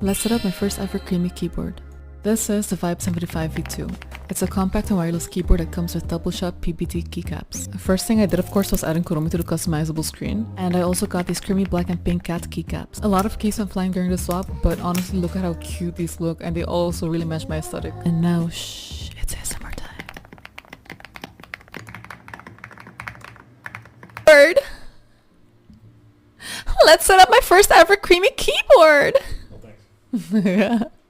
Let's set up my first ever creamy keyboard. This is the Vibe 75 V2. It's a compact and wireless keyboard that comes with double-shot PBT keycaps. The first thing I did of course was adding Kuromi to the customizable screen, and I also got these creamy black and pink cat keycaps. A lot of keys went flying during the swap, but honestly look at how cute these look, and they also really match my aesthetic. And now shh, it's ASMR time. Bird! Let's set up my first ever creamy keyboard! Well, thanks. Yeah.